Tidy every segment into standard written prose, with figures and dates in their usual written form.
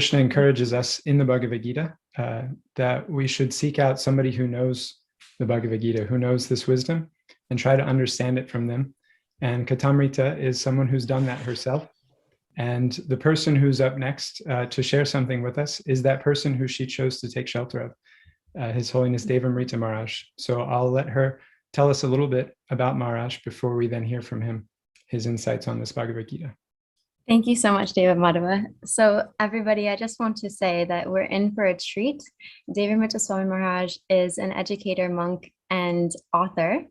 Krishna encourages us in the Bhagavad Gita that we should seek out somebody who knows the Bhagavad Gita, who knows this wisdom, and try to understand it from them. And Katamrita is someone who's done that herself. And the person who's up next to share something with us is that person who she chose to take shelter of, His Holiness Devamrita Maharaj. So I'll let her tell us a little bit about Maharaj before we then hear from him, his insights on this Bhagavad Gita. Thank you so much, David Madhava. So everybody, I just want to say that we're in for a treat. Devamrita Swami Maharaj is an educator, monk, and author.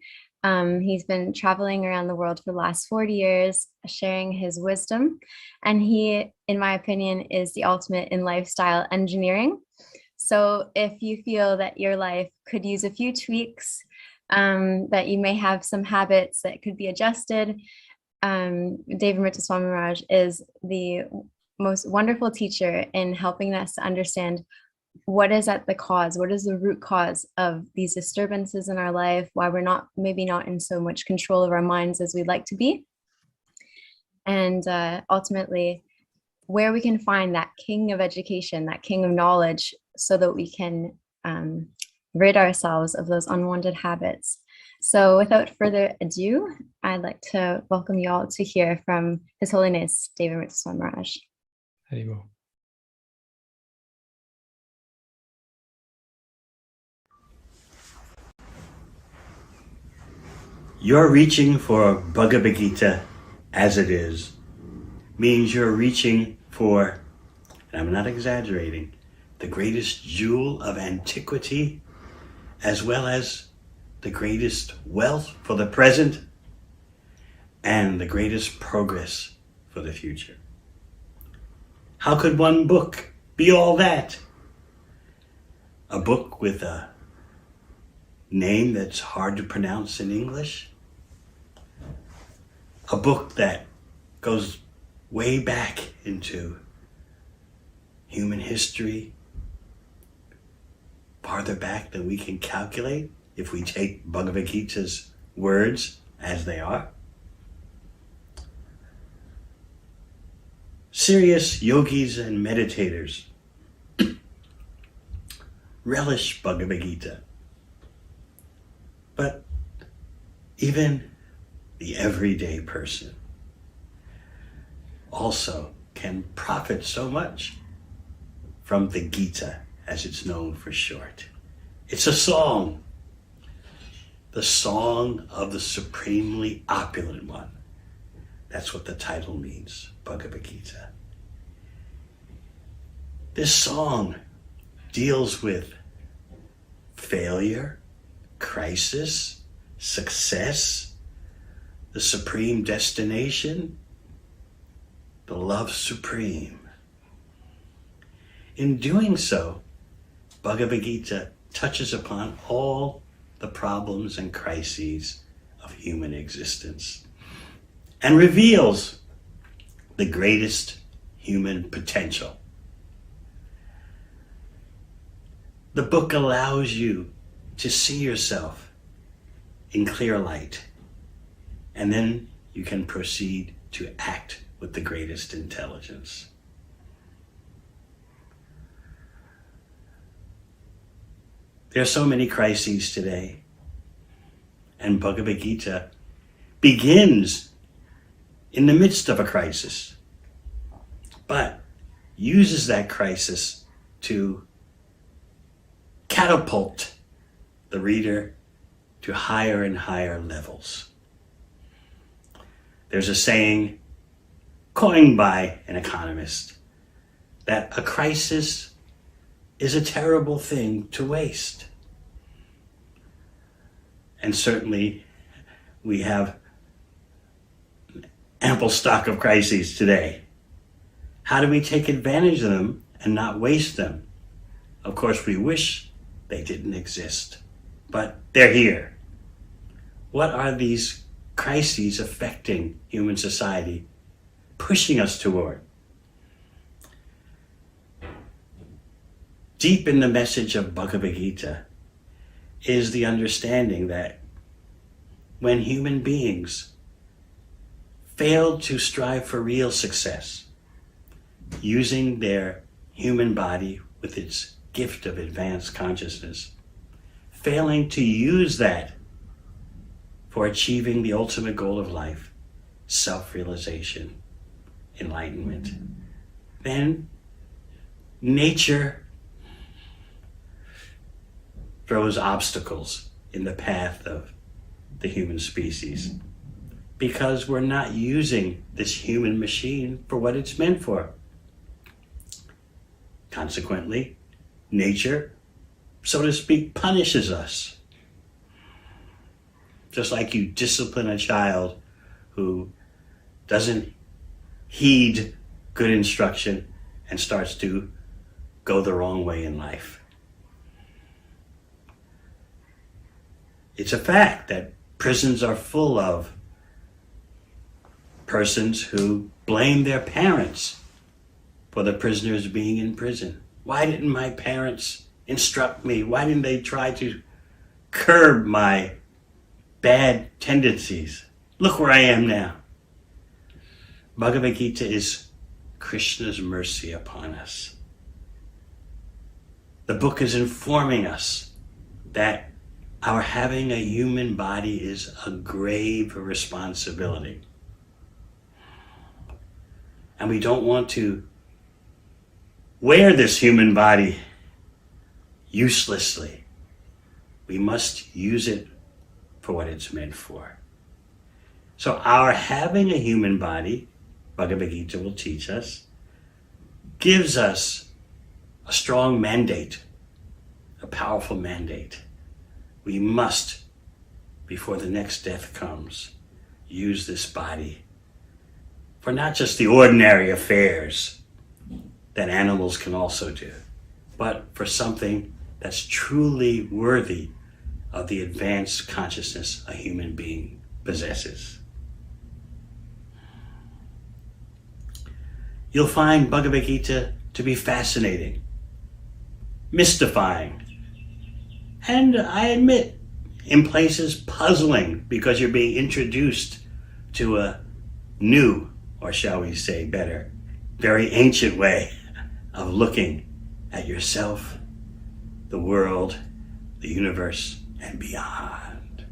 He's been traveling around the world for the last 40 years, sharing his wisdom. And he, in my opinion, is the ultimate in lifestyle engineering. So if you feel that your life could use a few tweaks, that you may have some habits that could be adjusted, Devamrita Swami Maharaj is the most wonderful teacher in helping us to understand what is at the cause, what is the root cause of these disturbances in our life, why we're maybe not in so much control of our minds as we'd like to be, and ultimately where we can find that king of education, that king of knowledge, so that we can rid ourselves of those unwanted habits. So without further ado, I'd like to welcome you all to hear from His Holiness Devamrita Swami Maharaj. Haribol. You're reaching for Bhagavad Gita as it is, means you're reaching for, and I'm not exaggerating, the greatest jewel of antiquity, as well as the greatest wealth for the present and the greatest progress for the future. How could one book be all that? A book with a name that's hard to pronounce in English? A book that goes way back into human history, farther back than we can calculate if we take Bhagavad Gita's words as they are? Serious yogis and meditators relish Bhagavad Gita. But even the everyday person also can profit so much from the Gita, as it's known for short. It's a song, the song of the supremely opulent one. That's what the title means, Bhagavad Gita. This song deals with failure, crisis, success, the supreme destination, the love supreme. In doing so, Bhagavad Gita touches upon all the problems and crises of human existence and reveals the greatest human potential. The book allows you to see yourself in clear light, and then you can proceed to act with the greatest intelligence. There are so many crises today, and Bhagavad Gita begins in the midst of a crisis, but uses that crisis to catapult the reader to higher and higher levels. There's a saying coined by an economist that a crisis is a terrible thing to waste. And certainly we have ample stock of crises today. How do we take advantage of them and not waste them? Of course, we wish they didn't exist, but they're here. What are these crises affecting human society, pushing us toward? Deep in the message of Bhagavad Gita is the understanding that when human beings fail to strive for real success, using their human body with its gift of advanced consciousness, failing to use that for achieving the ultimate goal of life, self-realization, enlightenment, then nature throws obstacles in the path of the human species because we're not using this human machine for what it's meant for. Consequently, nature, so to speak, punishes us. Just like you discipline a child who doesn't heed good instruction and starts to go the wrong way in life. It's a fact that prisons are full of persons who blame their parents for the prisoners being in prison. Why didn't my parents instruct me? Why didn't they try to curb my bad tendencies? Look where I am now. Bhagavad Gita is Krishna's mercy upon us. The book is informing us that our having a human body is a grave responsibility. And we don't want to wear this human body uselessly. We must use it for what it's meant for. So our having a human body, Bhagavad Gita will teach us, gives us a strong mandate, a powerful mandate. We must, before the next death comes, use this body for not just the ordinary affairs that animals can also do, but for something that's truly worthy of the advanced consciousness a human being possesses. You'll find Bhagavad Gita to be fascinating, mystifying, and I admit, in places puzzling, because you're being introduced to a new, or shall we say better, very ancient way of looking at yourself, the world, the universe, and beyond.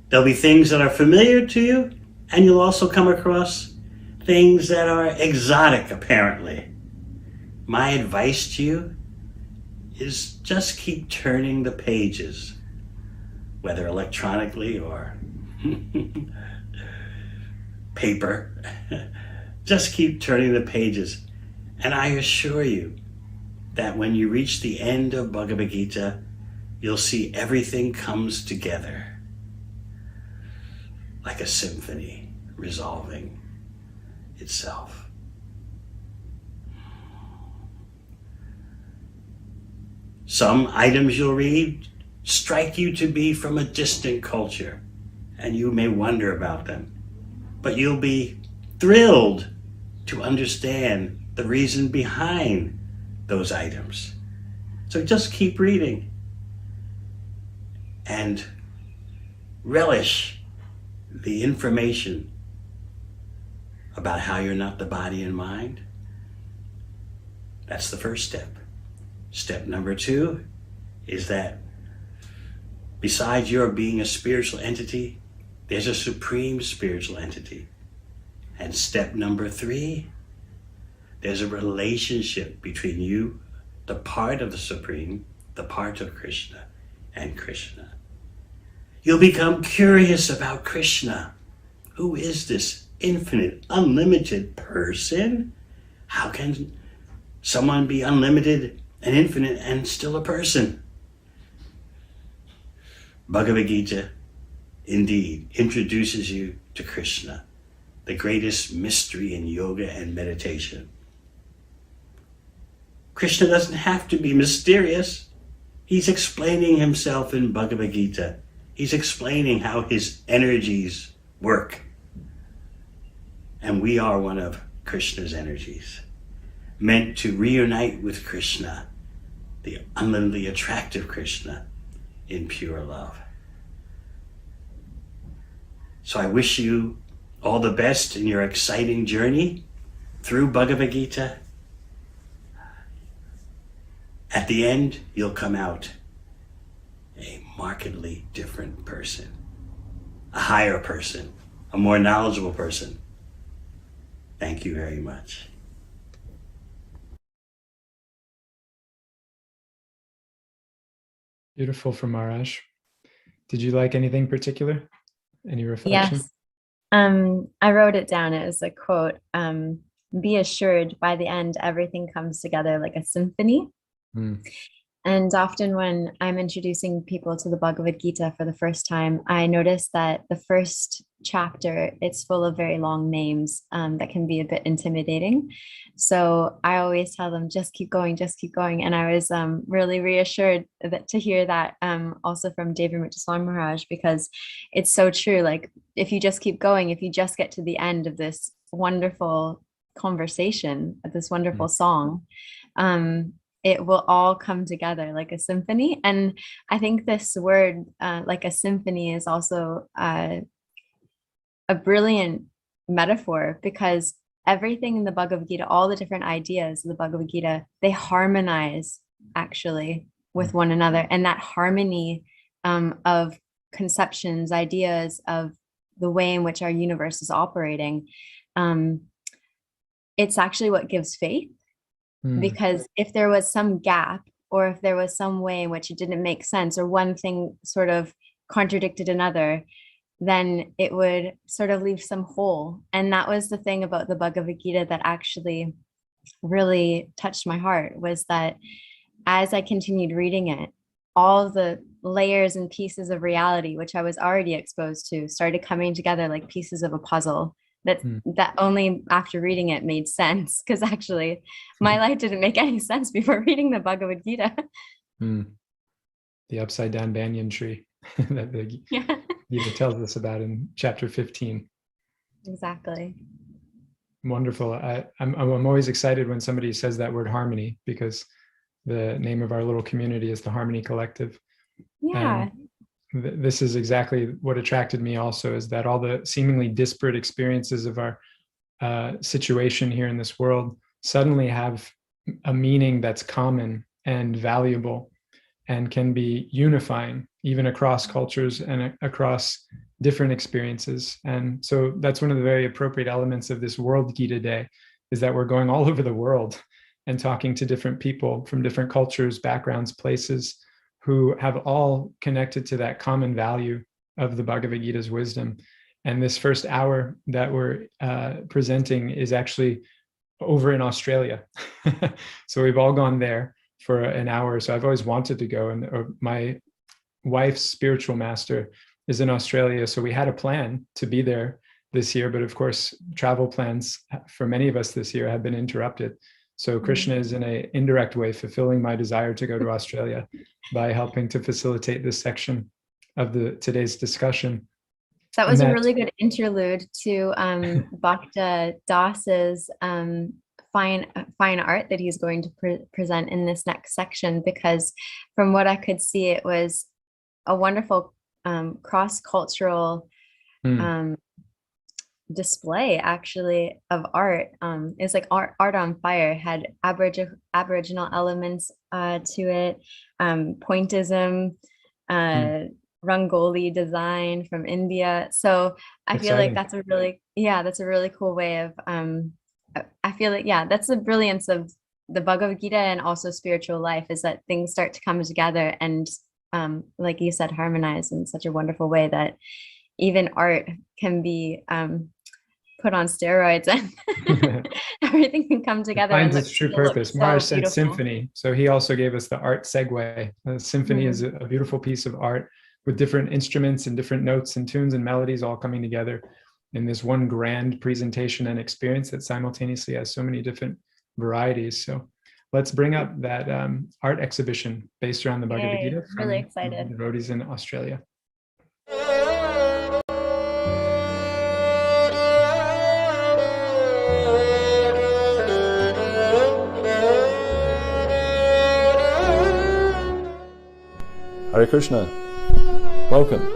There'll be things that are familiar to you, and you'll also come across things that are exotic, apparently. My advice to you is just keep turning the pages, whether electronically or paper. Just keep turning the pages. And I assure you that when you reach the end of Bhagavad Gita, you'll see everything comes together like a symphony resolving itself. Some items you'll read strike you to be from a distant culture, and you may wonder about them. But you'll be thrilled to understand the reason behind those items. So just keep reading and relish the information about how you're not the body and mind. That's the first step. Step number 2 is that besides your being a spiritual entity, there's a supreme spiritual entity. And step number 3, there's a relationship between you, the part of the Supreme, the part of Krishna, and Krishna. You'll become curious about Krishna. Who is this infinite, unlimited person? How can someone be unlimited and infinite and still a person? Bhagavad Gita indeed introduces you to Krishna, the greatest mystery in yoga and meditation. Krishna doesn't have to be mysterious. He's explaining himself in Bhagavad Gita. He's explaining how his energies work. And we are one of Krishna's energies, meant to reunite with Krishna, the unlimitedly attractive Krishna, in pure love. So I wish you all the best in your exciting journey through Bhagavad Gita At the end, you'll come out a markedly different person, a higher person, a more knowledgeable person. Thank you very much. Beautiful from Maharaj. Did you like anything particular? Any reflection? Yes. I wrote it down as a quote. Be assured by the end, everything comes together like a symphony. Mm. And often when I'm introducing people to the Bhagavad Gita for the first time, I notice that the first chapter, it's full of very long names that can be a bit intimidating. So I always tell them, just keep going, just keep going. And I was really reassured to hear that also from David Mutuswami Maharaj, because it's so true. Like if you just keep going, if you just get to the end of this wonderful conversation, this wonderful song, it will all come together like a symphony. And I think this word, like a symphony, is also a brilliant metaphor, because everything in the Bhagavad Gita, all the different ideas of the Bhagavad Gita, they harmonize actually with one another. And that harmony of conceptions, ideas of the way in which our universe is operating, it's actually what gives faith. Because if there was some gap, or if there was some way in which it didn't make sense, or one thing sort of contradicted another, then it would sort of leave some hole. And that was the thing about the Bhagavad Gita that actually really touched my heart, was that as I continued reading it, all the layers and pieces of reality, which I was already exposed to, started coming together like pieces of a puzzle. That only after reading it made sense, because actually my life didn't make any sense before reading the Bhagavad Gita. The upside down banyan tree that the Gita tells us about in chapter 15. Exactly. Wonderful. I'm always excited when somebody says that word harmony, because the name of our little community is the Harmony Collective. Yeah. And this is exactly what attracted me also, is that all the seemingly disparate experiences of our situation here in this world suddenly have a meaning that's common and valuable and can be unifying even across cultures and across different experiences. And so that's one of the very appropriate elements of this World Gita Day, is that we're going all over the world and talking to different people from different cultures, backgrounds, places, who have all connected to that common value of the Bhagavad Gita's wisdom. And this first hour that we're presenting is actually over in Australia. So we've all gone there for an hour. So I've always wanted to go, and my wife's spiritual master is in Australia. So we had a plan to be there this year, but of course, travel plans for many of us this year have been interrupted. So Krishna is in an indirect way fulfilling my desire to go to Australia by helping to facilitate this section of today's discussion. That was a really good interlude to Bhakta Das's fine art that he's going to present in this next section, because from what I could see, it was a wonderful cross-cultural display actually of art. It's like art on fire, had Aboriginal elements to it, pointism, Rangoli design from India. So I feel like that's a really cool way of I feel like that's the brilliance of the Bhagavad Gita and also spiritual life, is that things start to come together and like you said, harmonize in such a wonderful way that even art can be put on steroids and everything can come together. It finds its true purpose. Maharaj said symphony. So he also gave us the art segue. The symphony is a beautiful piece of art with different instruments and different notes and tunes and melodies all coming together in this one grand presentation and experience that simultaneously has so many different varieties. So let's bring up that art exhibition based around the Bhagavad Gita from really excited. devotees in Australia. Hare Krishna. Welcome.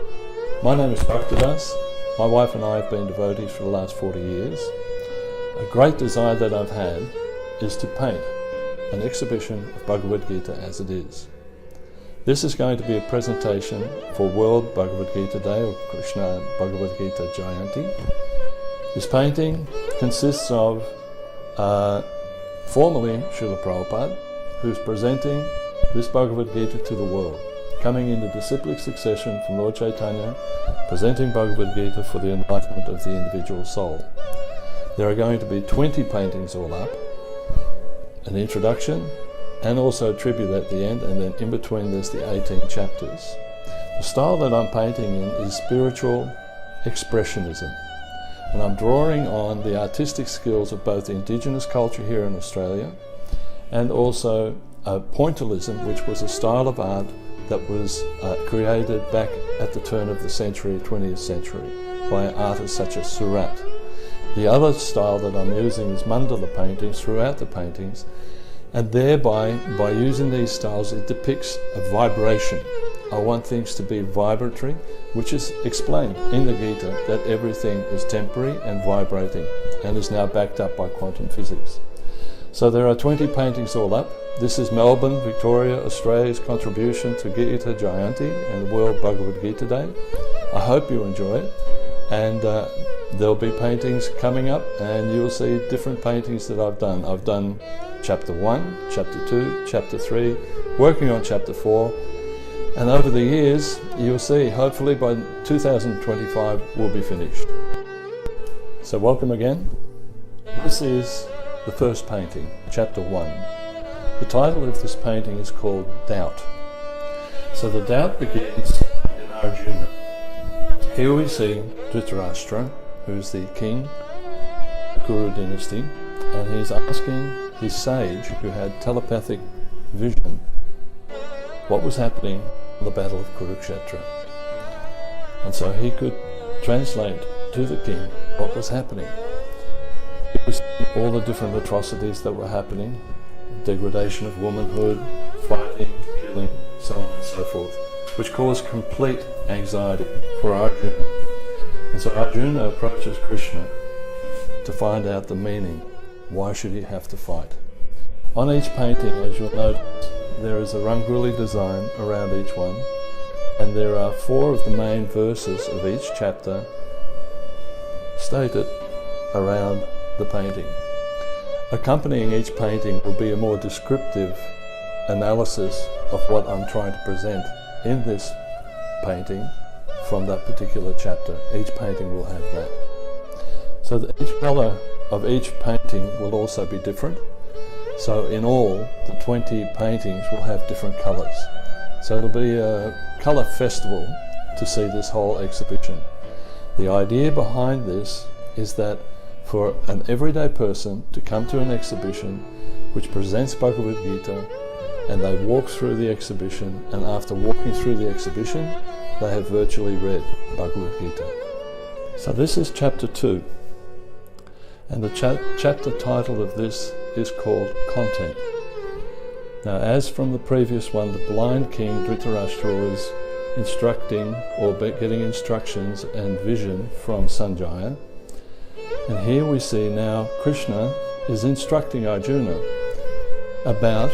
My name is Bhaktidas. My wife and I have been devotees for the last 40 years. A great desire that I've had is to paint. an exhibition of Bhagavad Gita as it is. This is going to be a presentation for World Bhagavad Gita Day, or Krishna Bhagavad Gita Jayanti. This painting consists of formally Srila Prabhupada, who's presenting this Bhagavad Gita to the world, coming in the disciplic succession from Lord Chaitanya, presenting Bhagavad Gita for the enlightenment of the individual soul. There are going to be 20 paintings all up, an introduction, and also a tribute at the end, and then in between there's the 18 chapters. The style that I'm painting in is spiritual expressionism, and I'm drawing on the artistic skills of both the indigenous culture here in Australia and also pointillism, which was a style of art that was created back at the turn of the century, 20th century, by artists such as Surat. The other style that I'm using is mandala paintings throughout the paintings, and thereby, by using these styles, it depicts a vibration. I want things to be vibratory, which is explained in the Gita that everything is temporary and vibrating, and is now backed up by quantum physics. So there are 20 paintings all up. This is Melbourne, Victoria, Australia's contribution to Gita Jayanti and the World Bhagavad Gita Day. I hope you enjoy it, and there'll be paintings coming up, and you'll see different paintings that I've done. I've done Chapter 1, Chapter 2, Chapter 3, working on Chapter 4, and over the years, you'll see, hopefully by 2025, we'll be finished. So welcome again. This is the first painting, Chapter 1. The title of this painting is called Doubt. So the doubt begins in Arjuna. Here we see Dhritarashtra, who's the king, the Kuru dynasty, and he's asking his sage, who had telepathic vision, what was happening in the battle of Kurukshetra. And so he could translate to the king what was happening. He was seeing all the different atrocities that were happening, degradation of womanhood, fighting, killing, so on and so forth, which caused complete anxiety for Arjuna. And so Arjuna approaches Krishna to find out the meaning. Why should he have to fight? On each painting, as you'll notice, there is a rangoli design around each one, and there are 4 of the main verses of each chapter stated around the painting. Accompanying each painting will be a more descriptive analysis of what I'm trying to present in this painting from that particular chapter. Each painting will have that. So that each colour of each painting will also be different. So in all, the 20 paintings will have different colours. So it'll be a colour festival to see this whole exhibition. The idea behind this is that for an everyday person to come to an exhibition which presents Bhagavad Gita, and they walk through the exhibition, and after walking through the exhibition, they have virtually read Bhagavad Gita. So this is chapter 2, and the chapter title of this is called Content. Now, as from the previous one, the blind king Dhritarashtra was instructing or getting instructions and vision from Sanjaya. And here we see now Krishna is instructing Arjuna about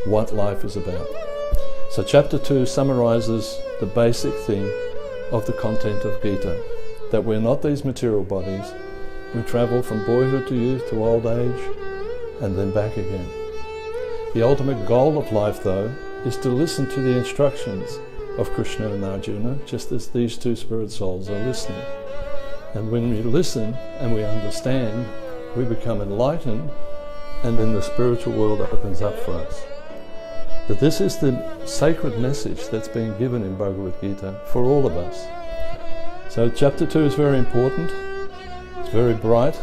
what life is about. So chapter 2 summarizes the basic thing of the content of Gita, that we're not these material bodies. We travel from boyhood to youth to old age and then back again. The ultimate goal of life, though, is to listen to the instructions of Krishna and Arjuna, just as these 2 spirit souls are listening. And when we listen and we understand, we become enlightened, and then the spiritual world opens up for us. But this is the sacred message that's being given in Bhagavad Gita for all of us. So chapter 2 is very important. It's very bright.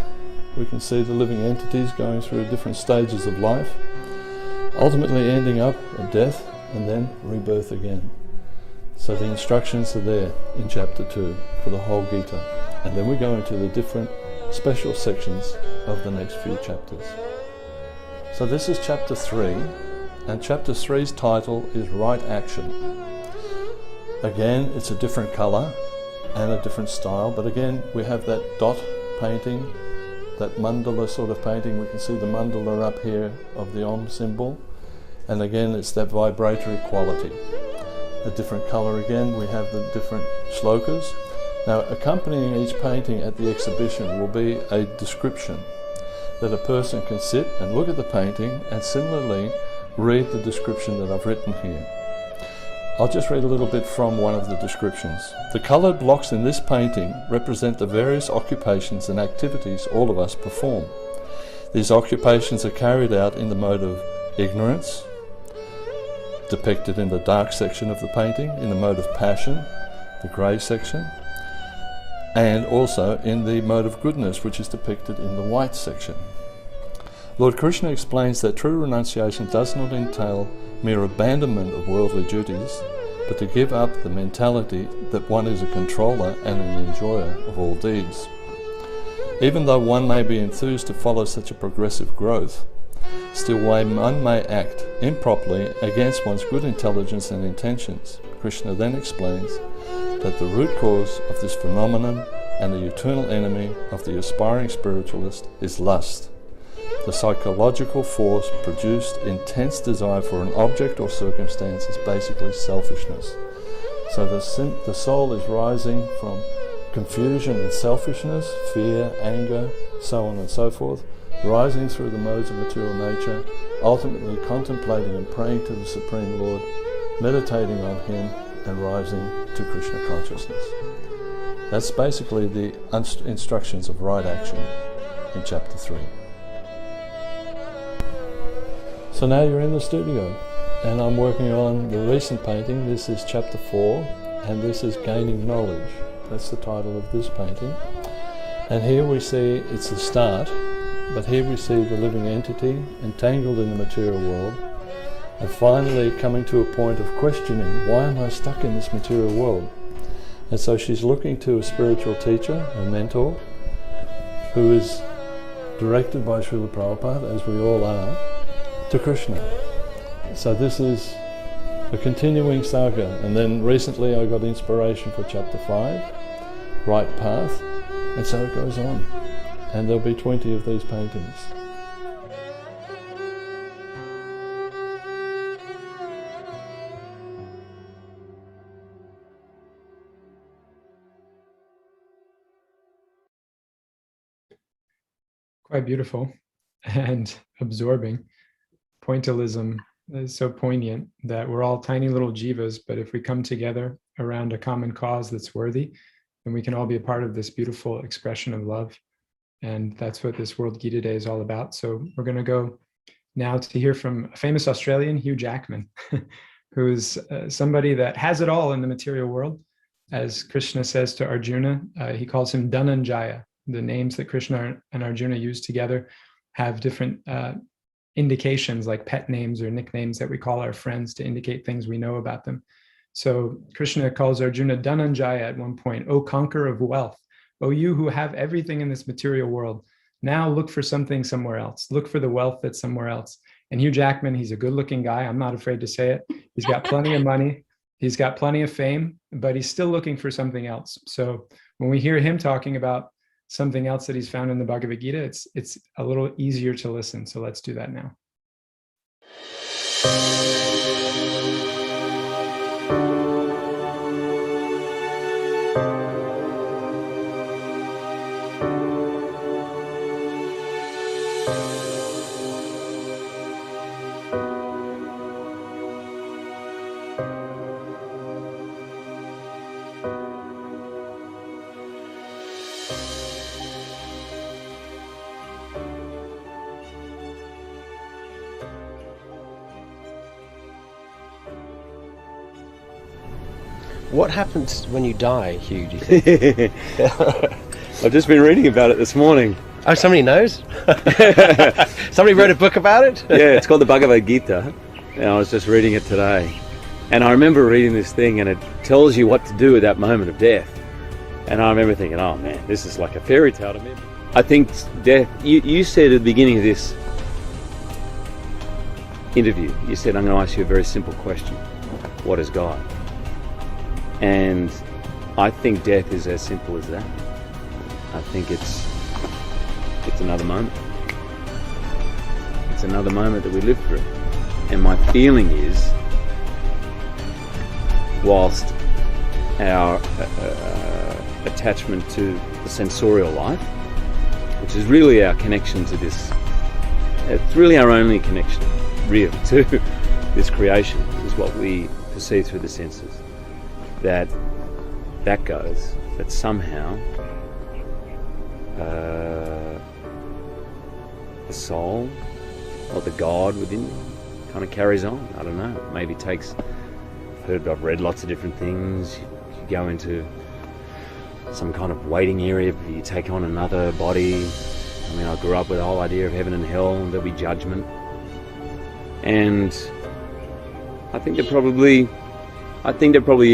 We can see the living entities going through different stages of life, ultimately ending up at death and then rebirth again. So the instructions are there in chapter 2 for the whole Gita. And then we go into the different special sections of the next few chapters. So this is chapter 3, and chapter 3's title is Right Action. Again, it's a different colour and a different style, but again we have that dot painting that mandala sort of painting. We can see the mandala up here of the Om symbol. And again, it's that vibratory quality. A different color again, we have the different shlokas. Now, accompanying each painting at the exhibition will be a description that a person can sit and look at the painting and similarly read the description that I've written here. I'll just read a little bit from one of the descriptions. The coloured blocks in this painting represent the various occupations and activities all of us perform. These occupations are carried out in the mode of ignorance, depicted in the dark section of the painting, in the mode of passion, the grey section, and also in the mode of goodness, which is depicted in the white section. Lord Krishna explains that true renunciation does not entail mere abandonment of worldly duties, but to give up the mentality that one is a controller and an enjoyer of all deeds. Even though one may be enthused to follow such a progressive growth, still one may act improperly against one's good intelligence and intentions. Krishna then explains that the root cause of this phenomenon and the eternal enemy of the aspiring spiritualist is lust. The psychological force produced intense desire for an object or circumstance is basically selfishness. So the soul is rising from confusion and selfishness, fear, anger, so on and so forth, rising through the modes of material nature, ultimately contemplating and praying to the Supreme Lord, meditating on Him, and rising to Krishna consciousness. That's basically the instructions of right action in chapter 3. So now you're in the studio, and I'm working on the recent painting. This is chapter 4, and this is Gaining Knowledge. That's the title of this painting. And here we see it's the start, but here we see the living entity entangled in the material world, and finally coming to a point of questioning, why am I stuck in this material world? And so she's looking to a spiritual teacher, a mentor, who is directed by Srila Prabhupada, as we all are, to Krishna. So this is a continuing saga. And then recently I got inspiration for chapter 5, Right Path, and so it goes on. And there'll be 20 of these paintings. Quite beautiful and absorbing. Pointillism is so poignant that we're all tiny little jivas, but if we come together around a common cause that's worthy, then we can all be a part of this beautiful expression of love. And that's what this World Gita Day is all about. So we're going to go now to hear from a famous Australian, Hugh Jackman, who's somebody that has it all in the material world. As Krishna says to Arjuna, he calls him Dhananjaya. The names that Krishna and Arjuna use together have different indications, like pet names or nicknames that we call our friends to indicate things we know about them. So Krishna calls Arjuna Dhananjaya at one point, O conqueror of wealth, O you who have everything in this material world, now look for something somewhere else. Look for the wealth that's somewhere else. And Hugh Jackman, he's a good-looking guy. I'm not afraid to say it. He's got plenty of money. He's got plenty of fame, but he's still looking for something else. So when we hear him talking about something else that he's found in the Bhagavad Gita, it's a little easier to listen. So let's do that now. What happens when you die, Hugh, do you think? I've just been reading about it this morning. Oh, somebody knows? Somebody wrote a book about it? Yeah, it's called the Bhagavad Gita, and I was just reading it today. And I remember reading this thing, and it tells you what to do at that moment of death. And I remember thinking, oh man, this is like a fairy tale to me. I think death, you said at the beginning of this interview, you said, I'm going to ask you a very simple question. What is God? And I think death is as simple as that. I think it's another moment. It's another moment that we live through. And my feeling is, whilst our attachment to the sensorial life, which is really our connection to this, it's really our only connection, really, to this creation, is what we perceive through the senses. That goes, that somehow the soul or the God within you kind of carries on. I don't know. Maybe takes. I've read lots of different things. You go into some kind of waiting area, you take on another body. I mean, I grew up with the whole idea of heaven and hell, and there'll be judgment. And I think there probably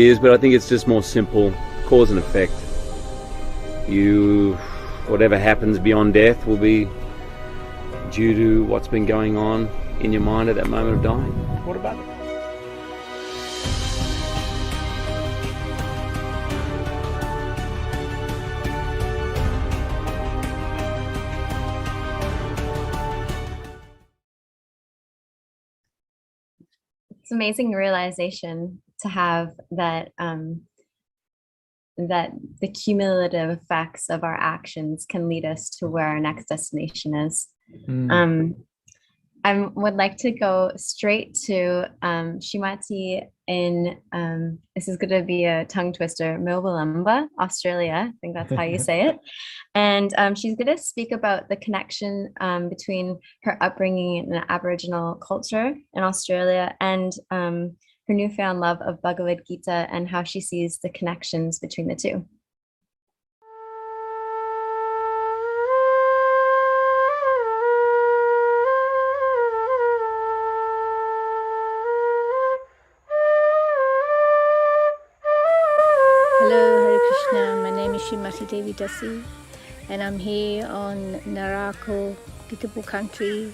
is, but I think it's just more simple, cause and effect. Whatever happens beyond death will be due to what's been going on in your mind at that moment of dying. What about it? It's amazing realization to have that that the cumulative effects of our actions can lead us to where our next destination is. I would like to go straight to Shimati in, this is going to be a tongue twister, Mobalamba, Australia. I think that's how you say it. And she's going to speak about the connection between her upbringing in an Aboriginal culture in Australia and her newfound love of Bhagavad Gita and how she sees the connections between the two. Hello, Hare Krishna. My name is Srimati Devi Dasi, and I'm here on Narako, Gitabu country,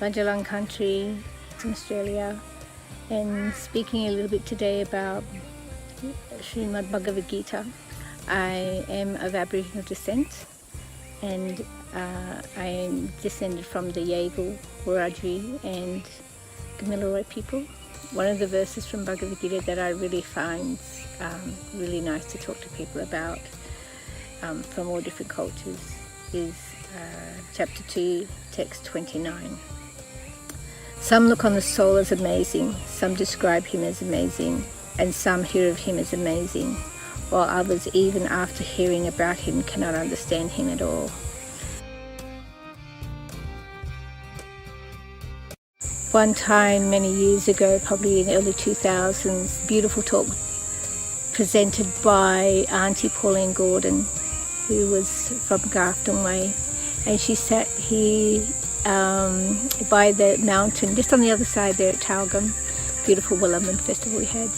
Banjalang country in Australia, and speaking a little bit today about Srimad Bhagavad Gita. I am of Aboriginal descent, and I am descended from the Yagul, Wiradjuri and Gamilaroi people. One of the verses from Bhagavad Gita that I really find really nice to talk to people about from all different cultures is chapter 2, text 29. Some look on the soul as amazing, some describe him as amazing, and some hear of him as amazing, while others, even after hearing about him, cannot understand him at all. One time, many years ago, probably in the early 2000s, beautiful talk presented by Auntie Pauline Gordon, who was from Grafton Way, and she sat here by the mountain, just on the other side there at Taugam, beautiful Willamman festival we had,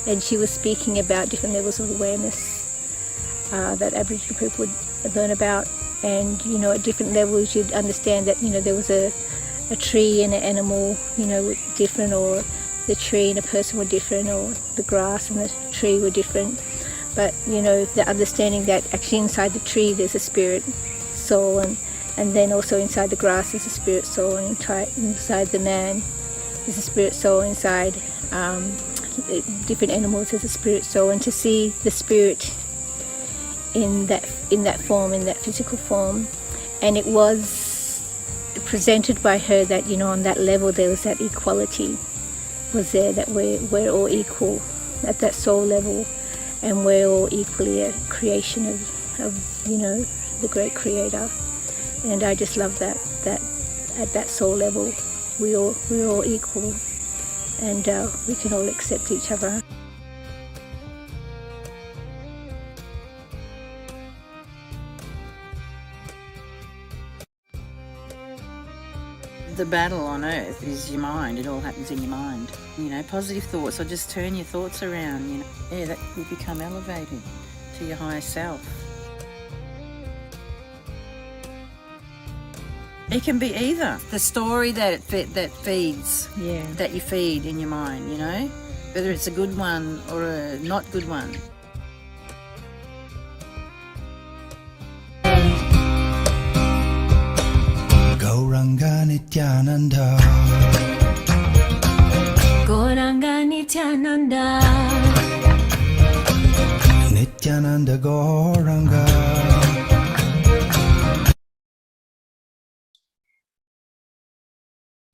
and she was speaking about different levels of awareness that Aboriginal people would learn about, and at different levels you'd understand that there was a tree and an animal different, or the tree and a person were different, or the grass and the tree were different, but the understanding that actually inside the tree there's a spirit soul, and then also inside the grass is a spirit soul, and inside the man is a spirit soul, inside different animals is a spirit soul, and to see the spirit in that form, in that physical form. And it was presented by her that on that level there was that equality was there, that we're all equal at that soul level, and we're all equally a creation of the great creator. And I just love that at that soul level we're all equal, and we can all accept each other. The battle on earth is your mind. It all happens in your mind. Positive thoughts, or just turn your thoughts around, that will become elevated to your higher self. It can be either. The story that feeds, that you feed in your mind, whether it's a good one or a not good one. Nityananda Goranga Nityananda Nityananda Goranga.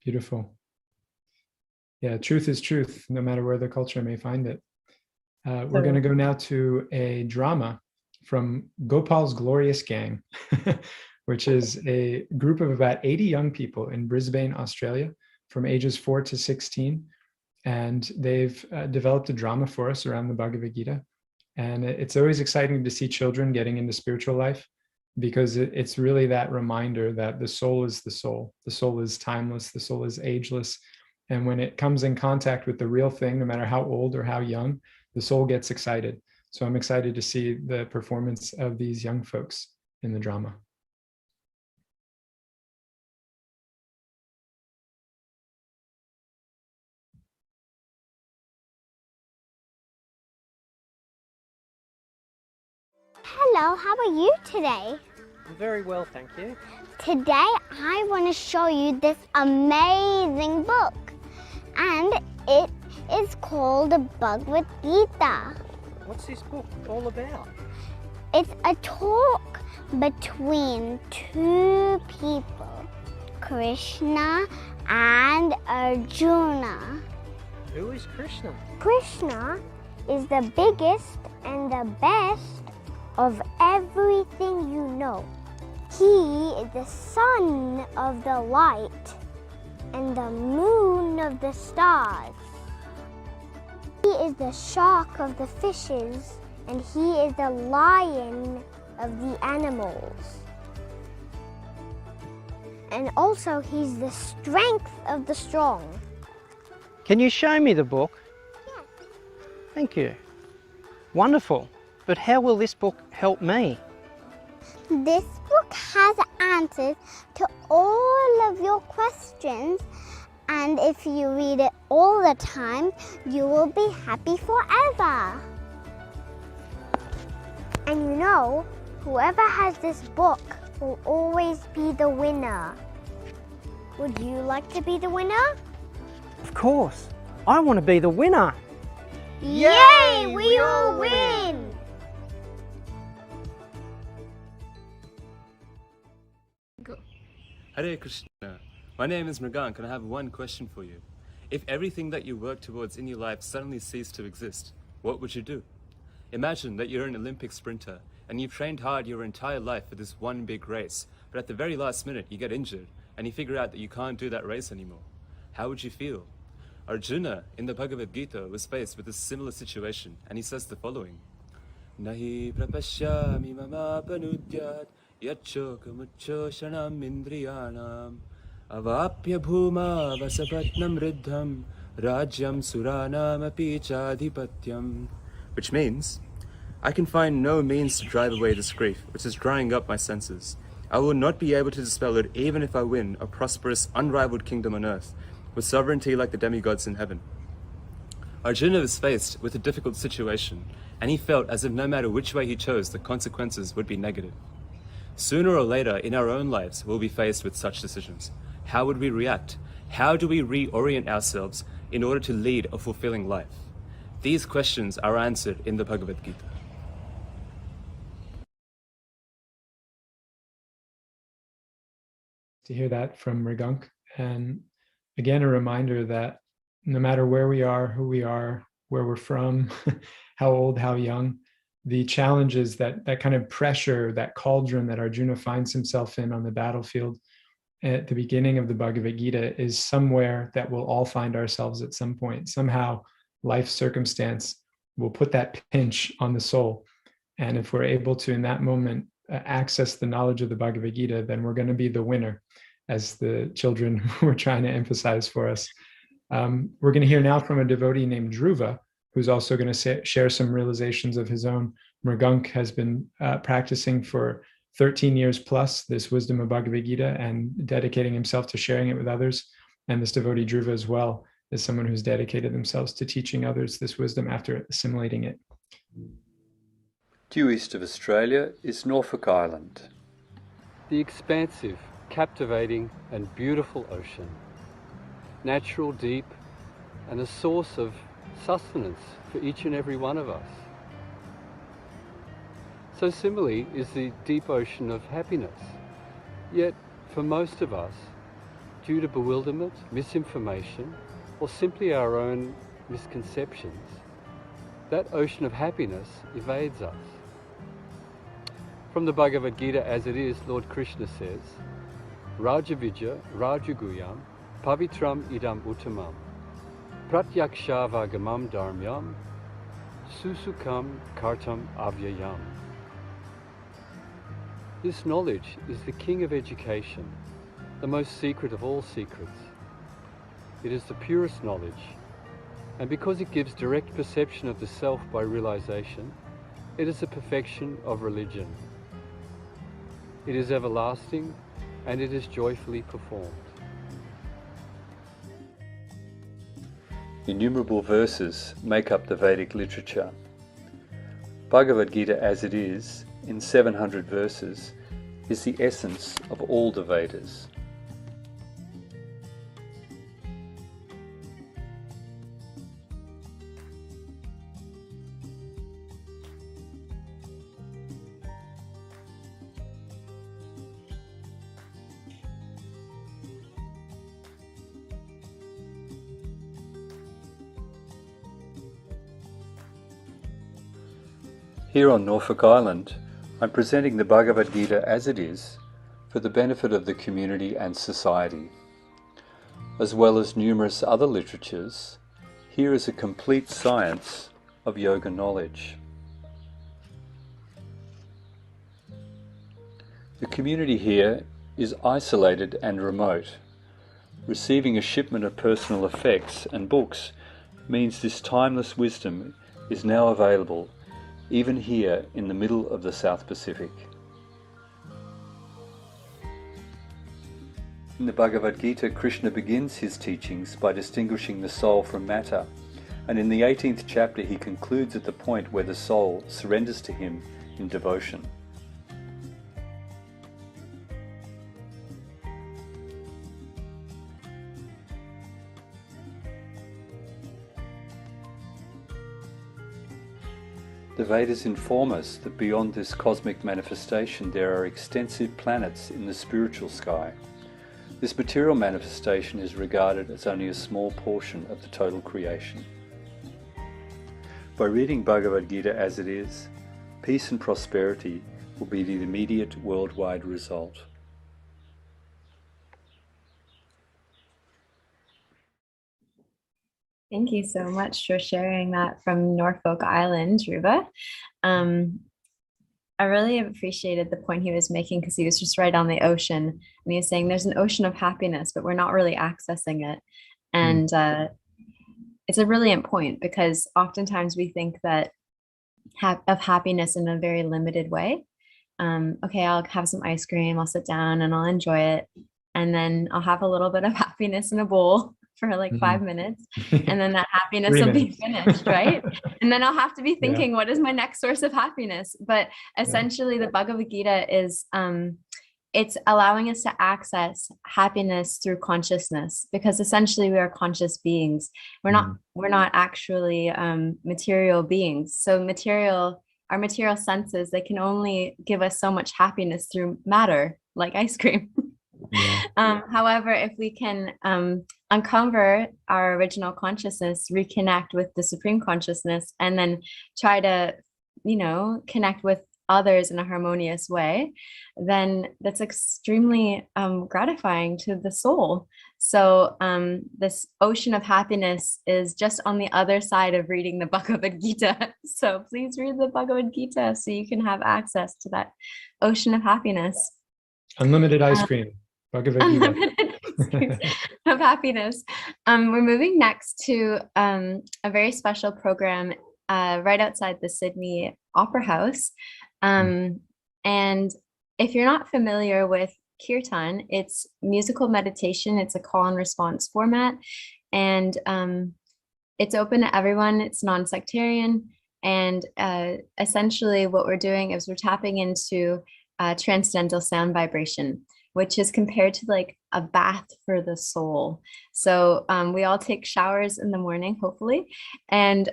Beautiful. Yeah, truth is truth, no matter where the culture may find it. We're going to go now to a drama from Gopal's Glorious Gang, which is a group of about 80 young people in Brisbane, Australia, from ages 4 to 16. And they've developed a drama for us around the Bhagavad Gita. And it's always exciting to see children getting into spiritual life, because it's really that reminder that the soul is the soul. The soul is timeless. The soul is ageless. And when it comes in contact with the real thing, no matter how old or how young, the soul gets excited. So I'm excited to see the performance of these young folks in the drama. Hello, how are you today? I'm very well, thank you. Today I want to show you this amazing book, and it is called the Bhagavad Gita. What's this book all about? It's a talk between two people, Krishna and Arjuna. Who is Krishna? Krishna is the biggest and the best of everything you know. He is the sun of the light and the moon of the stars. He is the shark of the fishes, and he is the lion of the animals. And also he's the strength of the strong. Can you show me the book? Yes. Thank you. Wonderful. But how will this book help me? This book has answers to all of your questions, and if you read it all the time, you will be happy forever. And you know, whoever has this book will always be the winner. Would you like to be the winner? Of course. I want to be the winner. Yay! We all win! Hare Krishna. My name is Mrigank and I have one question for you. If everything that you work towards in your life suddenly ceased to exist, what would you do? Imagine that you're an Olympic sprinter and you've trained hard your entire life for this one big race, but at the very last minute you get injured and you figure out that you can't do that race anymore. How would you feel? Arjuna in the Bhagavad Gita was faced with a similar situation, and he says the following: Nahi prapashyami mamapanudyat yachokumucho shanam indriyanam avapya bhuma vasapatnam riddham rajyam suranam api chadhipatyam. Which means, I can find no means to drive away this grief, which is drying up my senses. I will not be able to dispel it even if I win a prosperous, unrivaled kingdom on earth, with sovereignty like the demigods in heaven. Arjuna was faced with a difficult situation, and he felt as if no matter which way he chose, the consequences would be negative. Sooner or later in our own lives, we'll be faced with such decisions. How would we react? How do we reorient ourselves in order to lead a fulfilling life? These questions are answered in the Bhagavad Gita. To hear that from Mrigank, and again, a reminder that no matter where we are, who we are, where we're from, how old, how young, the challenges that kind of pressure, that cauldron that Arjuna finds himself in on the battlefield at the beginning of the Bhagavad Gita is somewhere that we'll all find ourselves at some point. Somehow life circumstance will put that pinch on the soul. And if we're able to, in that moment, access the knowledge of the Bhagavad Gita, then we're going to be the winner, as the children were trying to emphasize for us. We're going to hear now from a devotee named Dhruva, who's also going to share some realizations of his own. Mrigank has been practicing for 13 years plus this wisdom of Bhagavad Gita and dedicating himself to sharing it with others. And this devotee Dhruva as well is someone who's dedicated themselves to teaching others this wisdom after assimilating it. Due east of Australia is Norfolk Island. The expansive, captivating and beautiful ocean, natural, deep, and a source of sustenance for each and every one of us. So similarly is the deep ocean of happiness. Yet, for most of us, due to bewilderment, misinformation, or simply our own misconceptions, that ocean of happiness evades us. From the Bhagavad Gita as it is, Lord Krishna says, Rajavidya Rajaguyam Pavitram idam uttamam Pratyakshavagamam dharmyam Susukam kartam avyayam. This knowledge is the king of education, the most secret of all secrets. It is the purest knowledge, and because it gives direct perception of the self by realization, it is the perfection of religion. It is everlasting, and it is joyfully performed. Innumerable verses make up the Vedic literature. Bhagavad Gita as it is, in 700 verses, is the essence of all the Vedas. Here on Norfolk Island, I'm presenting the Bhagavad Gita as it is for the benefit of the community and society. As well as numerous other literatures, here is a complete science of yoga knowledge. The community here is isolated and remote. Receiving a shipment of personal effects and books means this timeless wisdom is now available even here in the middle of the South Pacific. In the Bhagavad Gita, Krishna begins his teachings by distinguishing the soul from matter, and in the 18th chapter he concludes at the point where the soul surrenders to him in devotion. The Vedas inform us that beyond this cosmic manifestation there are extensive planets in the spiritual sky. This material manifestation is regarded as only a small portion of the total creation. By reading Bhagavad Gita as it is, peace and prosperity will be the immediate worldwide result. Thank you so much for sharing that from Norfolk Island, Ruba. I really appreciated the point he was making because he was just right on the ocean, and he was saying there's an ocean of happiness, but we're not really accessing it. And it's a brilliant point because oftentimes we think that of happiness in a very limited way. Okay, I'll have some ice cream, I'll sit down and I'll enjoy it. And then I'll have a little bit of happiness in a bowl for like 5 minutes, and then that happiness will be finished, right? And then I'll have to be thinking, what is my next source of happiness? But essentially the Bhagavad Gita is, it's allowing us to access happiness through consciousness, because essentially we are conscious beings. We're not actually material beings. So our material senses, they can only give us so much happiness through matter, like ice cream. However, if we can uncover our original consciousness, reconnect with the supreme consciousness, and then try to, connect with others in a harmonious way, then that's extremely gratifying to the soul. So this ocean of happiness is just on the other side of reading the Bhagavad Gita. So please read the Bhagavad Gita so you can have access to that ocean of happiness. Unlimited ice cream. Unlimited ice cream of happiness. We're moving next to a very special program right outside the Sydney Opera House. And if you're not familiar with Kirtan, it's musical meditation. It's a call and response format, and it's open to everyone. It's non-sectarian, and essentially what we're doing is we're tapping into transcendental sound vibration. which is compared to like a bath for the soul. So we all take showers in the morning, hopefully. And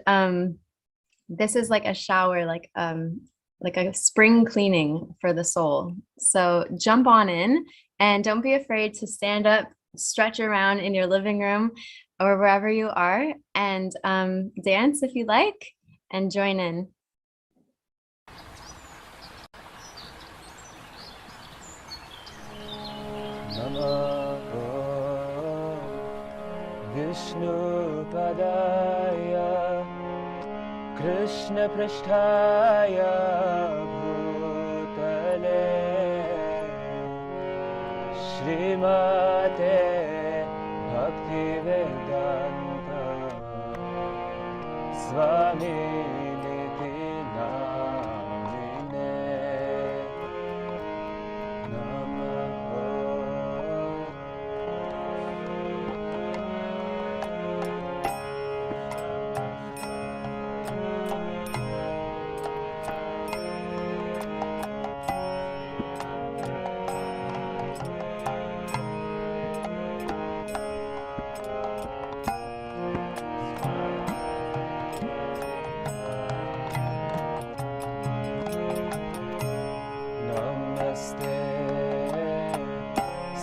this is like a shower, like a spring cleaning for the soul. So jump on in and don't be afraid to stand up, stretch around in your living room or wherever you are, and dance if you like, and join in. Vishnu Padaya Krishna Prishtaya Bhutale Srimate Bhakti Vedanta Swami Niti Namine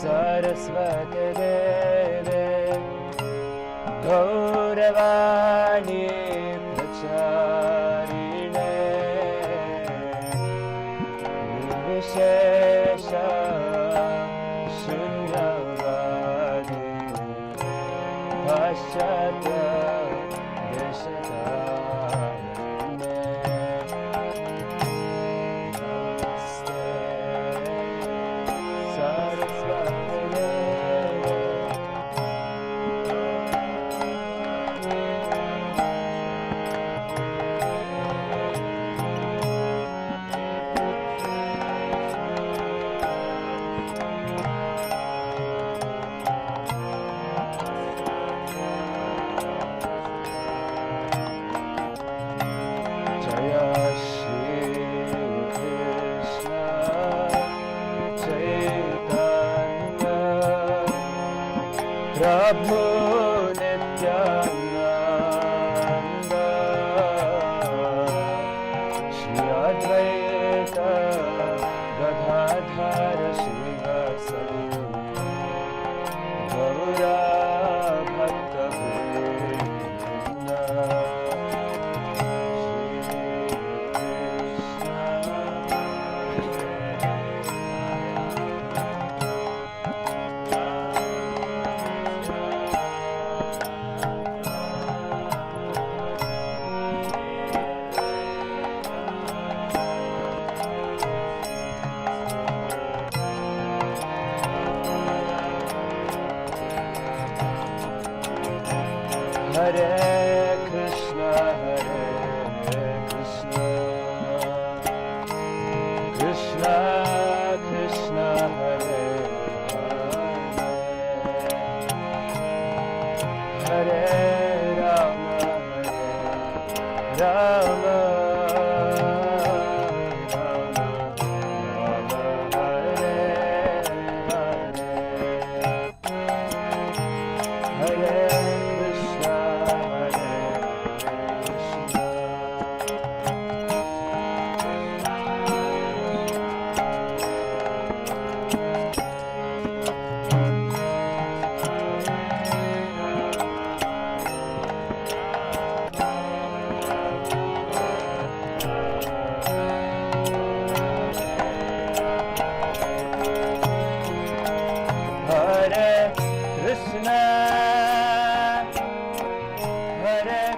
Saraswati Deve Gauravani Pracharine Vishesha Shunyavadi Paschatya Prabhu Nityananda Shri Advaita Gadadhara Srivasadi Gaura Bhakta Vrinda Hare Krishna, Krishna Krishna, Hare Hare, Hare Rama, Rama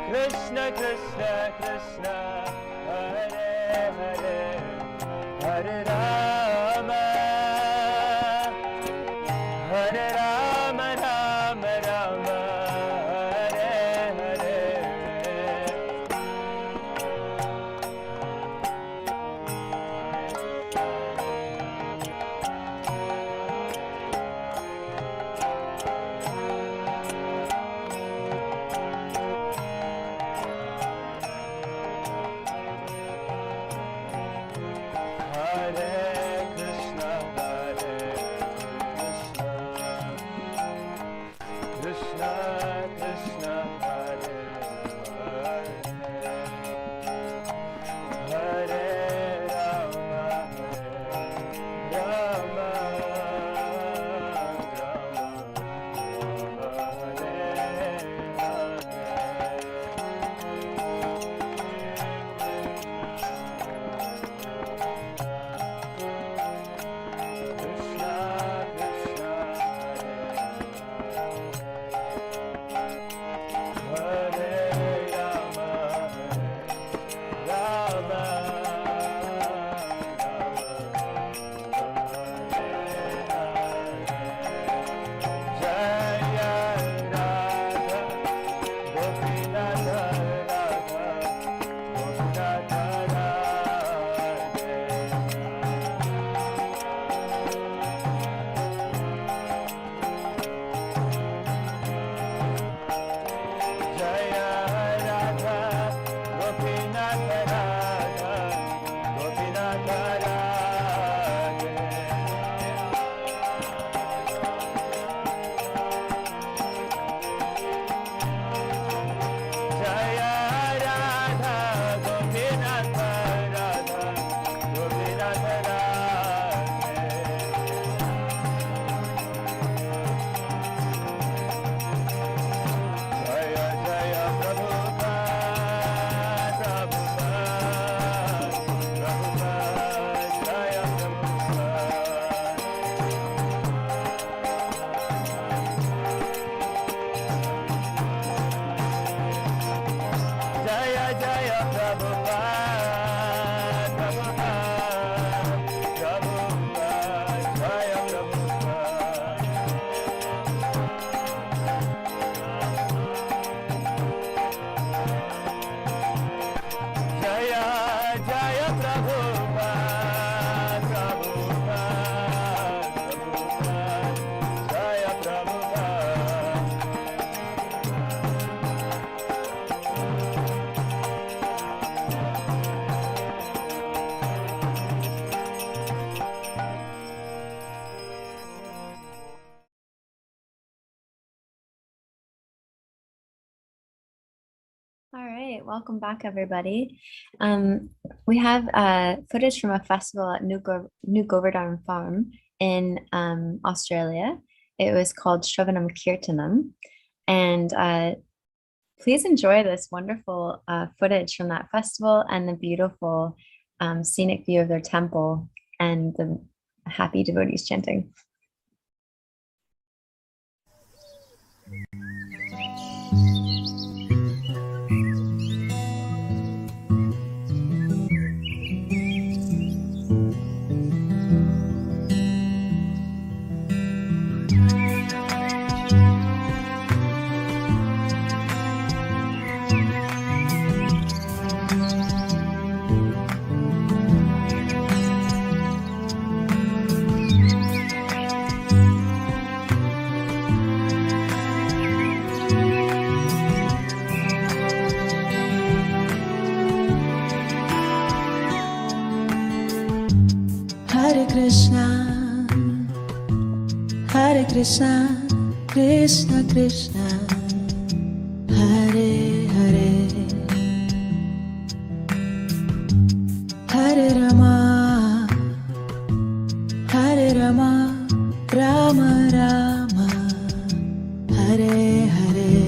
Krishna, Krishna, Krishna, Hare Hare, Hare Rama, Hare Rama, Rama Rama, Hare Hare. All right, welcome back, everybody. We have footage from a festival at New Govardhan Farm in Australia. It was called Shravanam Kirtanam. And please enjoy this wonderful footage from that festival and the beautiful scenic view of their temple and the happy devotees chanting. Hare Krishna, Krishna Krishna, Hare Hare, Hare Rama, Hare Rama, Rama Rama, Hare Hare.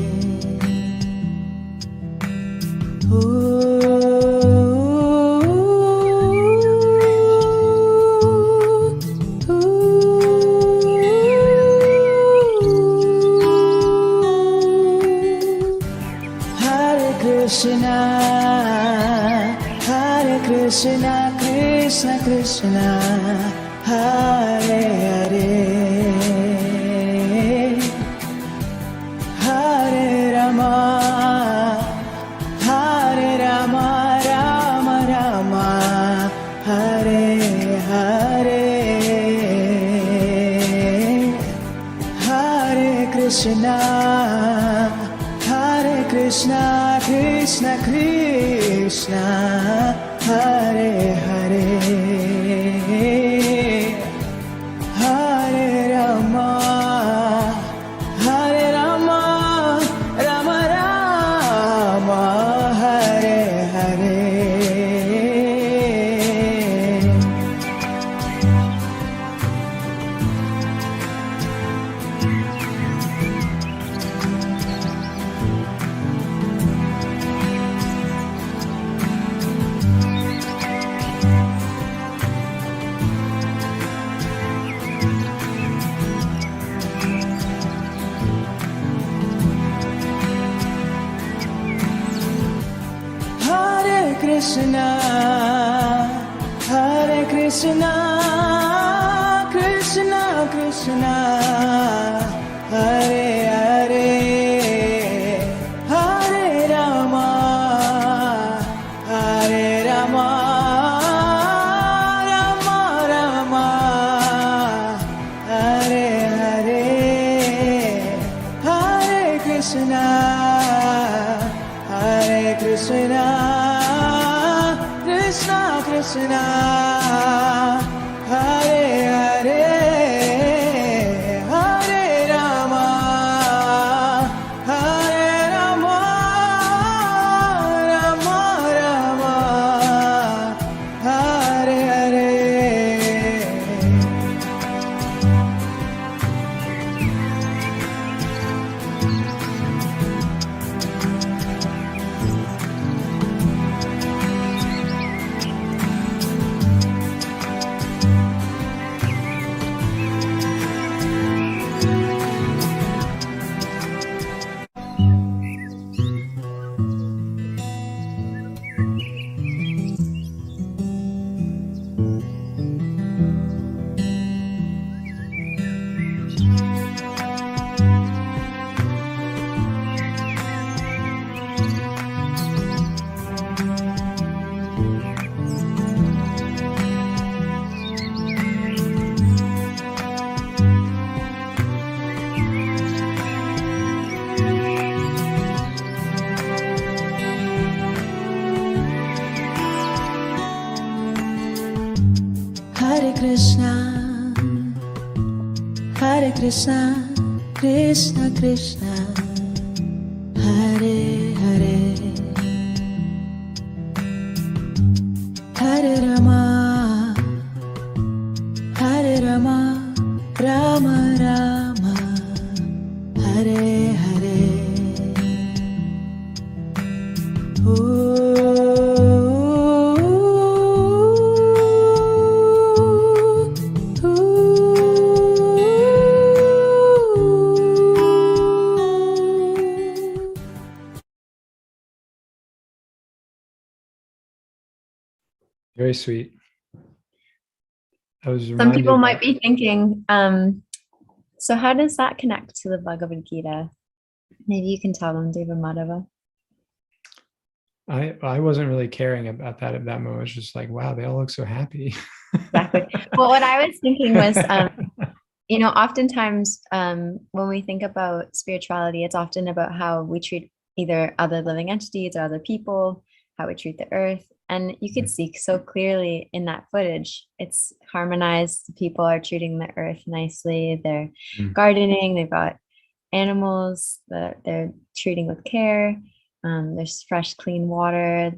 Krishna, Krishna Krishna, Hare Hare, Hare Rama, Hare Rama, Rama Rama, Hare Hare, Hare Krishna, Krishna Krishna, Hare Hare, Hare Rama, Hare Rama, Rama Rama, Hare Hare. Hare Krishna, Krishna Krishna, Hare Hare, Hare Rama, Hare Rama, Rama Rama, Hare Hare, Hare Krishna, Krishna Krishna, Hare Hare, Hare Rama, Hare Rama, Rama Rama, Hare Hare. Hare Krishna, Krishna Krishna, Hare Hare, Hare Rama, Hare Rama, Rama Rama, Hare Hare. Very sweet. I was Some reminded people that- might be thinking, so how does that connect to the Bhagavad Gita? Maybe you can tell them, Deva Madhava. I wasn't really caring about that at that moment. I was just like, wow, they all look so happy. Exactly. Well, what I was thinking was, oftentimes when we think about spirituality, it's often about how we treat either other living entities or other people, how we treat the earth. And you could see so clearly in that footage, it's harmonized. People are treating the earth nicely. They're gardening. They've got animals that they're treating with care. There's fresh, clean water.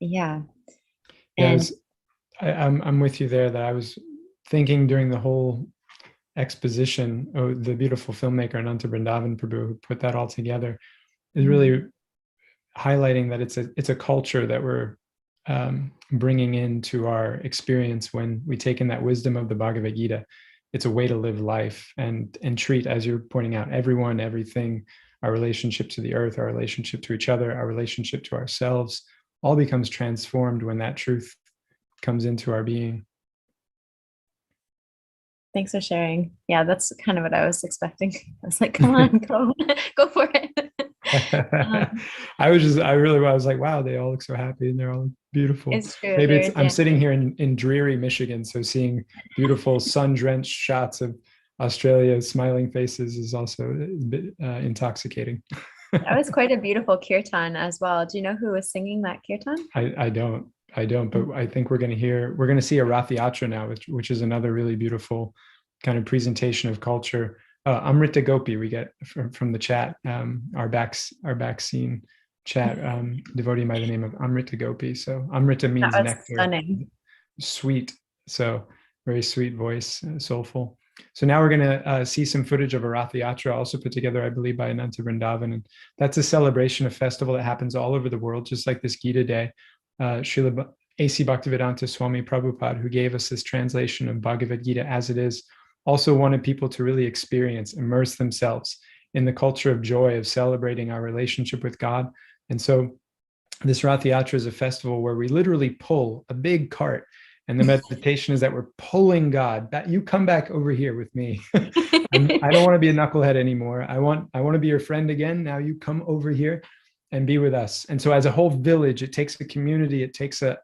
Yeah. And I'm with you there, that I was thinking during the whole exposition, the beautiful filmmaker Ananta Vrindavan Prabhu, who put that all together, is really highlighting that it's a culture that we're bringing into our experience when we take in that wisdom of the Bhagavad Gita. It's a way to live life and treat, as you're pointing out, everyone, everything, our relationship to the earth, our relationship to each other, our relationship to ourselves, all becomes transformed when that truth comes into our being. thanks for sharing. Yeah, that's kind of what I was expecting. I was like, come on, go for it. I was like, wow, they all look so happy and they're all beautiful. It's true. Maybe I'm sitting here in dreary Michigan, so seeing beautiful sun-drenched shots of Australia's smiling faces is also a bit intoxicating. That was quite a beautiful kirtan as well. Do you know who was singing that kirtan? I don't, but I think we're going to see a Rath Yatra now, which is another really beautiful kind of presentation of culture. Amrita Gopi, we get from the chat, our back scene chat, devotee by the name of Amrita Gopi. So Amrita means nectar, stunning. Sweet. So very sweet voice, soulful. So now we're going to see some footage of a Rath Yatra, also put together, I believe, by Ananta Vrindavan. And that's a celebration, a festival that happens all over the world, just like this Gita Day. Srila A.C. Bhaktivedanta Swami Prabhupada, who gave us this translation of Bhagavad Gita as it is, also wanted people to really experience, immerse themselves in the culture of joy, of celebrating our relationship with God. And so this Rath Yatra is a festival where we literally pull a big cart. And the meditation is that we're pulling God back. You come back over here with me. I don't want to be a knucklehead anymore. I want to be your friend again. Now you come over here and be with us. And so as a whole village, it takes a community, it takes a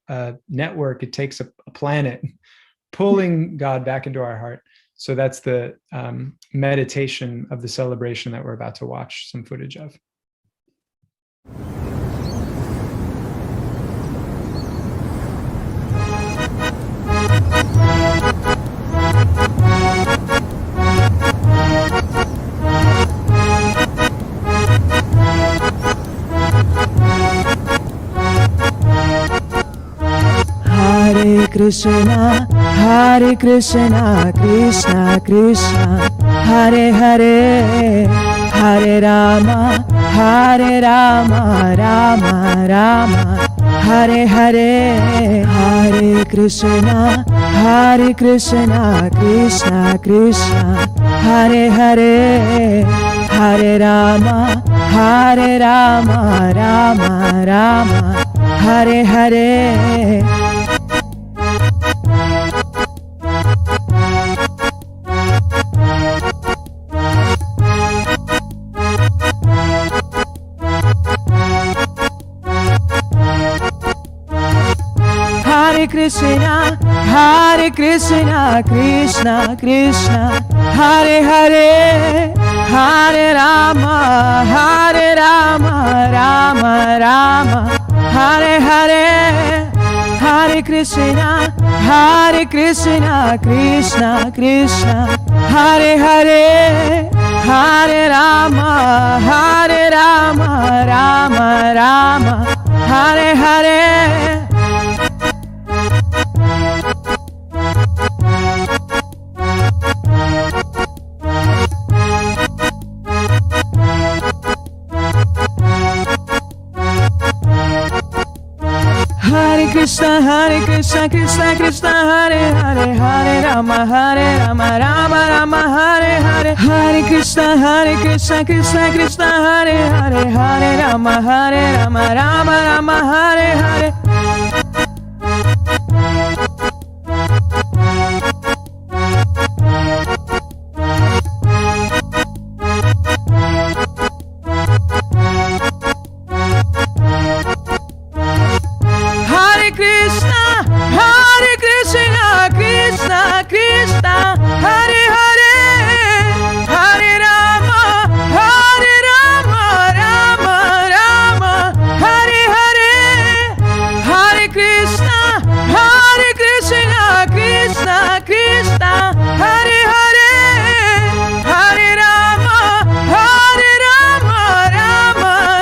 network, it takes a planet, pulling God back into our heart. So that's the meditation of the celebration that we're about to watch some footage of. Hare Krishna, Krishna Krishna, Hare Hare, Hare Rama, Rama Rama, Hare Hare, Hare Krishna, Krishna Krishna, Hare Hare, Hare Rama, Rama Rama, Hare Hare. Hare Krishna, Krishna Krishna, Hare Hare, Hare Rama, Rama Rama, Hare Hare, Hare Krishna, Krishna Krishna, Hare Hare, Hare Rama, Rama Rama, Hare Hare. Hare Krishna, Krishna Krishna, Hare Hare, Hare Rama, Rama Rama, Hare Hare, Hare Krishna, Krishna Krishna, Hare Hare, Hare Rama, Rama Hare Hare. Hare Krishna, Krishna Krishna,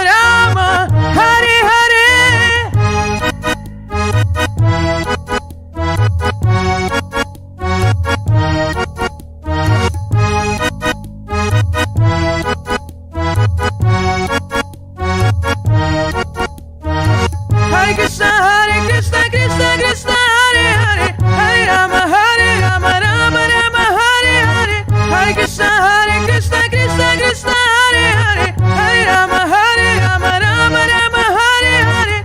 Hare Hare, Hare Rama, Rama Rama, Hare Hare, Hare Krishna, Krishna Krishna, Hare Hare, Hare Rama, Rama Hare Hare. Hare Krishna, Krishna Krishna, Hare Hare, Hare Rama, Rama Hare Hare, Hare Krishna, Krishna Krishna, Hare Hare, Hare Rama, Rama Hare Hare.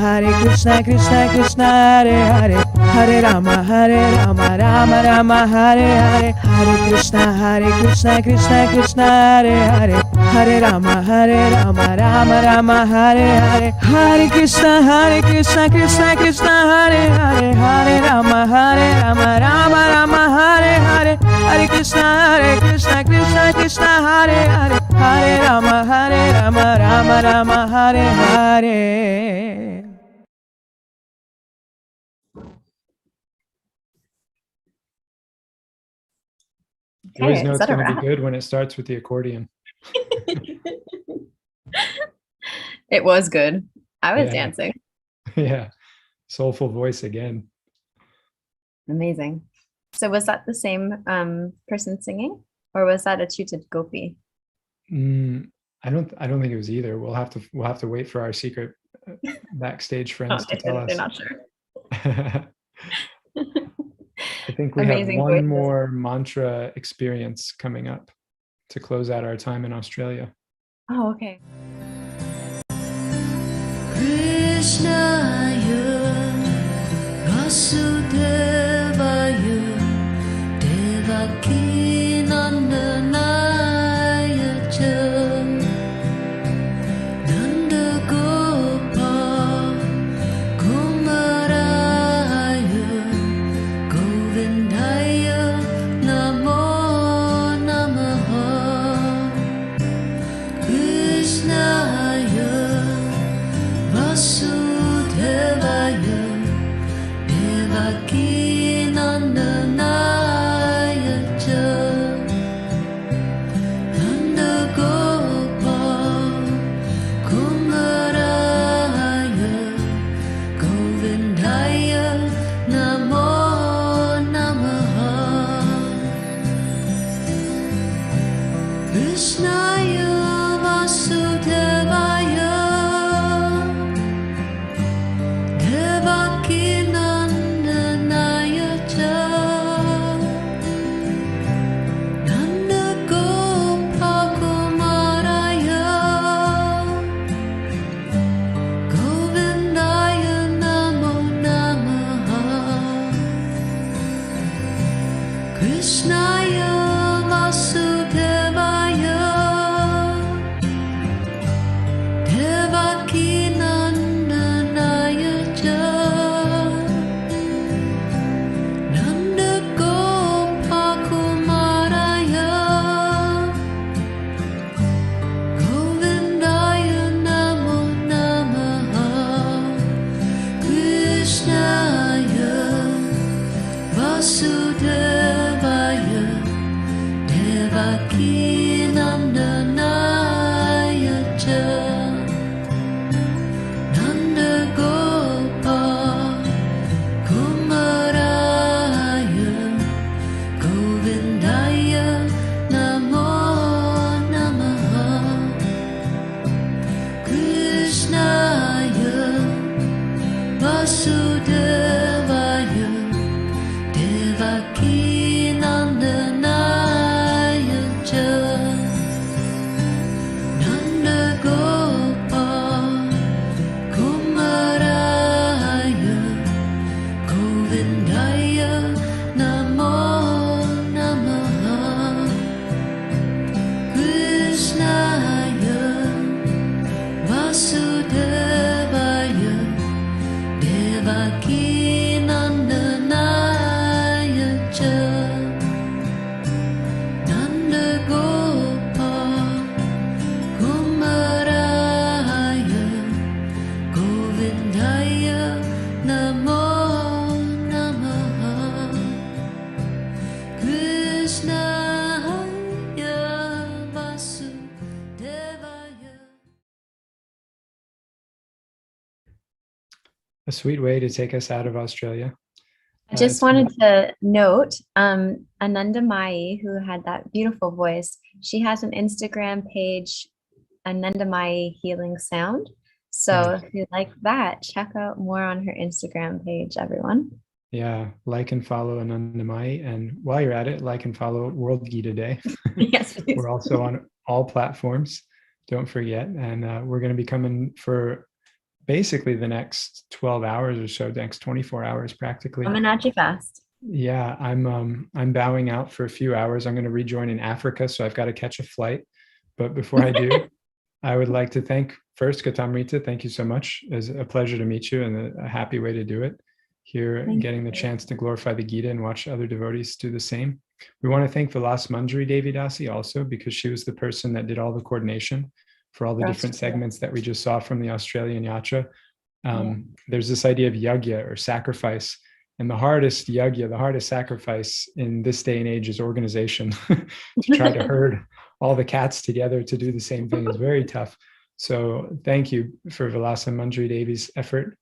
Hare Krishna, Krishna Krishna, Hare Hare, Hare Rama, Rama Hare Hare, Hare Krishna, Krishna Krishna, Hare Hare, Hare Rama, Rama Hare Hare, Hare Krishna, Krishna Krishna, Hare Hare, Hare Rama, Rama Hare Hare, Hare Krishna, Krishna Krishna, Hare Hare, Hare Rama, Rama Hare Hare. You always Okay, know is it's that a going to be wrap? good when it starts with the accordion. It was good. I was Yeah. dancing. Yeah. Soulful voice again. Amazing. So was that the same person singing, or was that a tutored gopi? I don't think it was either. We'll have to wait for our secret backstage friends to tell us. They're not sure. I think we Amazing have one voices. more mantra experience coming up to close out our time in Australia. Oh, okay. Krishnaya Vasudevaya Devaki Nandanaya Cha Nanda Gopal Kumaraya Govindaya Namo Namaha Krishnaya Vasudevaya Devaki Nandanaya Cha Nanda Gopal Kumaraya Govindaya Namo Namaha Krishnaya Vasudevaya Devaki Nandanaya Cha Nanda Gopal Kumaraya Govindaya Namo Namaha Krishnaya Vasudevaya a sweet way to take us out of Australia. I just It's wanted to note Ananda Mai, who had that beautiful voice, she has an Instagram page, Ananda Mai Healing Sound. So if you like that, check out more on her Instagram page, everyone. Yeah, like and follow Ananda Mai. And while you're at it, like and follow World Gita Day. Yes, please. We're also on all platforms. Don't forget. And we're going to be coming for basically the next 12 hours or so, next 24 hours practically. Coming at you fast. Yeah, I'm bowing out for a few hours. I'm going to rejoin in Africa, so I've got to catch a flight. But before I do, I would like to thank first Katamrita. Thank you so much. It's a pleasure to meet you and a happy way to do it. Here, getting the chance to glorify the Gita and watch other devotees do the same. We want to thank Vilas Manjari Devi Dasi also, because she was the person that did all the coordination for all the different segments that we just saw from the Australian Yatra. There's this idea of yagya or sacrifice. And the hardest yagya, the hardest sacrifice in this day and age is organization. To try to herd all the cats together to do the same thing is very tough. So thank you for Vilasa Manjari Devi's effort.